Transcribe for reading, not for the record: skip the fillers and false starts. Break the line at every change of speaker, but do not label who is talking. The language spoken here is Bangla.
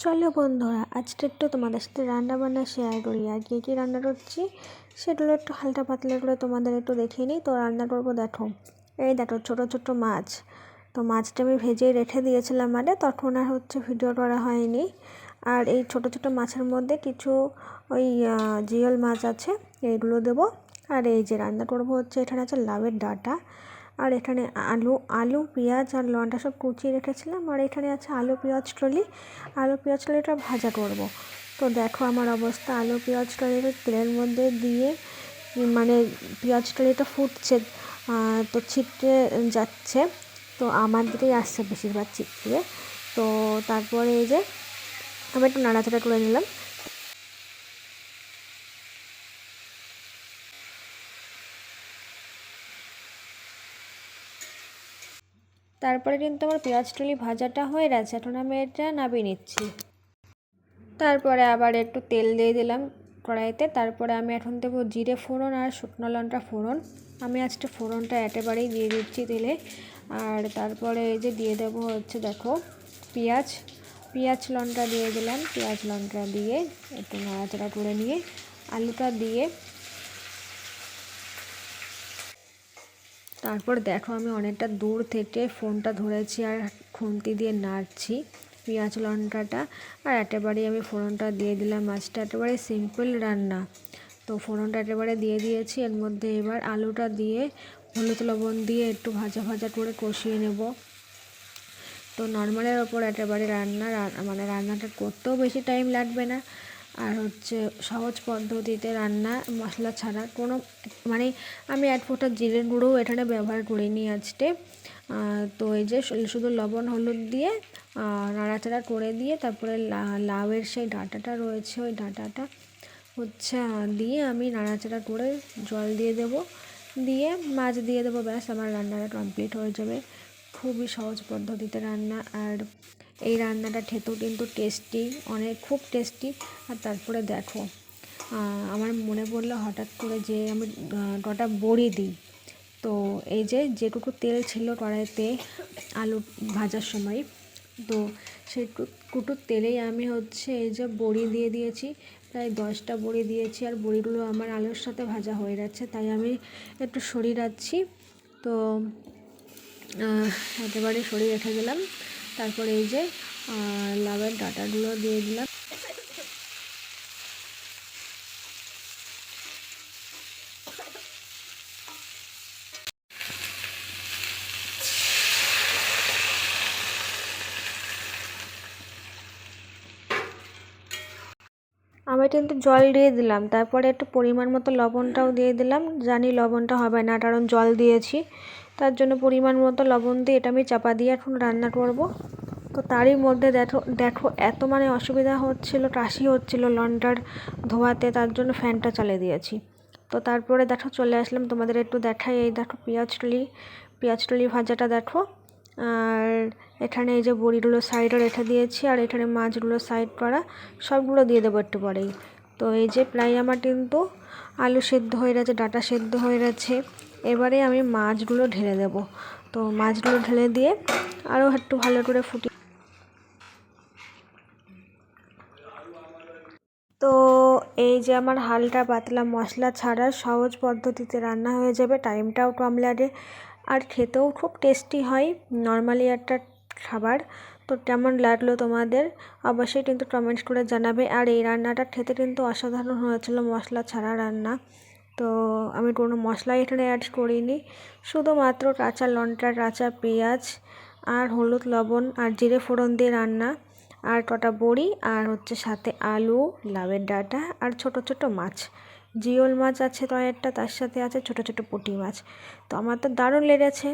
চলো বন্ধুরা, আজকে একটু তোমাদের সাথে রান্না বান্না শেয়ার করি। আর কী রান্না করছি সেগুলো একটু হালকা পাতলা করে তোমাদের একটু দেখিয়ে নিই। তো রান্না করবো, দেখো এই দেখো ছোটো ছোটো মাছ। তো মাছটা আমি ভেজেই রেখে দিয়েছিলাম, মানে তখন আর ভিডিও করা হয়নি। আর এই ছোটো ছোটো মাছের মধ্যে কিছু ওই জিওল মাছ আছে, এইগুলো দেবো। আর এই যে রান্না করবো এখানে আছে লাউয়ের ডাঁটা, আর এখানে আলু পেঁয়াজ আর লঙ্কা সব কুচিয়ে রেখেছিলাম। আর এখানে আছে আলু পেঁয়াজ টলিটা ভাজা করব। তো দেখো আমার অবস্থা, আলু পেঁয়াজ টলিটা তেলের মধ্যে দিয়ে মানে পেঁয়াজ টলিটা ফুটছে, তো ছিটকে যাচ্ছে। তো আমার দিকেই আসছে বেশিরভাগ ছিটকে। তো তারপরে এই যে আমি একটু নাড়াচাড়া করে নিলাম। তারপরে কিন্তু আমার পেঁয়াজ টলি ভাজাটা হয়ে গেছে, এখন আমি এটা নামিয়ে নিচ্ছি। তারপরে আবার একটু তেল দিয়ে দিলাম কড়াইতে। তারপরে আমি এখন দেবো জিরে ফোড়ন আর শুকনো লঙ্কা ফোড়ন। আমি আজকে ফোড়নটা একেবারেই দিয়ে দিচ্ছি তেলে। আর তারপরে এই যে দিয়ে দেবো দেখো পেঁয়াজ লঙ্কা দিয়ে দিলাম। পেঁয়াজ লঙ্কা দিয়ে একটু নাড়াচাড়া করে নিয়ে আলুটা দিয়ে, তারপর দেখো আমি অনেকটা দূর থেকে ফোনটা ধরেছি আর খুন্তি দিয়ে নাড়ছি পেঁয়াজ লঙ্কাটা। আর একেবারেই আমি ফোড়নটা দিয়ে দিলাম। মাছটা একেবারে সিম্পল রান্না, তো ফোড়নটা একেবারে দিয়ে দিয়েছি। এর মধ্যে এবার আলুটা দিয়ে হলুদ লবণ দিয়ে একটু ভাজা ভাজা করে কষিয়ে নেব। তো নর্মালের ওপর একেবারে রান্নাটা করতেও বেশি টাইম লাগবে না। আর সহজ পদ্ধতিতে রান্না, মশলা ছাড়া কোনো আমি এক ফোঁটা জিরের গুঁড়োও এখানে ব্যবহার করিনি আজকে। তো এই যে শুধু লবণ হলুদ দিয়ে নাড়াচাড়া করে দিয়ে তারপরে লাউয়ের সেই ডাঁটাটা রয়েছে, ওই ডাঁটাটা দিয়ে আমি নাড়াচাড়া করে জল দিয়ে দেবো, দিয়ে মাছ দিয়ে দেবো। ব্যাস আমার রান্নাটা কমপ্লিট হয়ে যাবে। খুবই সহজ পদ্ধতিতে রান্না, আর এই রান্নাটা খেতেও কিন্তু টেস্টি, খুব টেস্টি। আর তারপরে দেখো আমার মনে পড়লো হঠাৎ করে যে আমি কটা বড়ি দিই। তো এই যেটুকু তেল ছিল কড়াইতে আলু ভাজার সময়, তো সেই কুটুর তেলেই আমি এই যে বড়ি দিয়ে দিয়েছি। প্রায় 10টা বড়ি দিয়েছি, আর বড়িগুলো আমার আলুর সাথে ভাজা হয়ে যাচ্ছে, তাই আমি একটু সরিয়ে রাখছি। তো একেবারে সরিয়ে রেখে দিলাম। তারপরে এই যে লাউয়ের ডাঁটাগুলো দিয়ে দিলাম। আমি কিন্তু জল দিয়ে দিলাম, তারপরে একটু পরিমাণ মতো লবণটাও দিয়ে দিলাম। জানি লবণটা হবে না, কারণ জল দিয়েছি, তার জন্য পরিমাণ মতো লবণ দিয়ে এটা আমি চাপা দিয়ে এখন রান্না করব। তো তারই মধ্যে দেখো এত অসুবিধা কাশি হচ্ছিল লন্ডার ধোয়াতে, তার জন্য ফ্যানটা চালিয়ে দিয়েছি। তো তারপরে দেখো চলে আসলাম, তোমাদের একটু দেখাই। এই দেখো পেঁয়াজ টলি ভাজাটা দেখো। আর এখানে এই যে বড়িগুলো সাইডে রেখে দিয়েছি, আর এখানে মাছগুলো সাইড করা, সবগুলো দিয়ে দেবো একটু পরেই। তো এই যে প্রায় আমার কিন্তু আলু সেদ্ধ হয়ে গেছে, ডাঁটা সেদ্ধ হয়ে গেছে। এবারে আমি মাছগুলো ঢেলে দেব। তো মাছগুলো ঢেলে দিয়ে আরও একটু ভালো করে তো এই যে আমার হালকা পাতলা মশলা ছাড়া সহজ পদ্ধতিতে রান্না হয়ে যাবে, টাইমটাও কম লাগে, আর খেতেও খুব টেস্টি হয়। নর্মালি একটা খাবার। তো কেমন লাগলো তোমাদের অবশ্যই কিন্তু কমেন্ট করে জানাবে। আর এই রান্নাটা খেতে কিন্তু অসাধারণ হয়েছিল, মশলা ছাড়া রান্না। তো আমি কোনো মশলা এখানে অ্যাড করিনি, শুধুমাত্র কাঁচা লঙ্কা, কাঁচা পেঁয়াজ আর হলুদ লবণ আর জিরে ফোড়ন দিয়ে রান্না। আর কটা বড়ি, আর সাথে আলু, লাউয়ের ডাঁটা আর ছোট ছোট মাছ, জিওল মাছ আছে কয়েকটা, তার সাথে আছে ছোট ছোট পুঁটি মাছ। তো আমার তো দারুণ লেগেছে।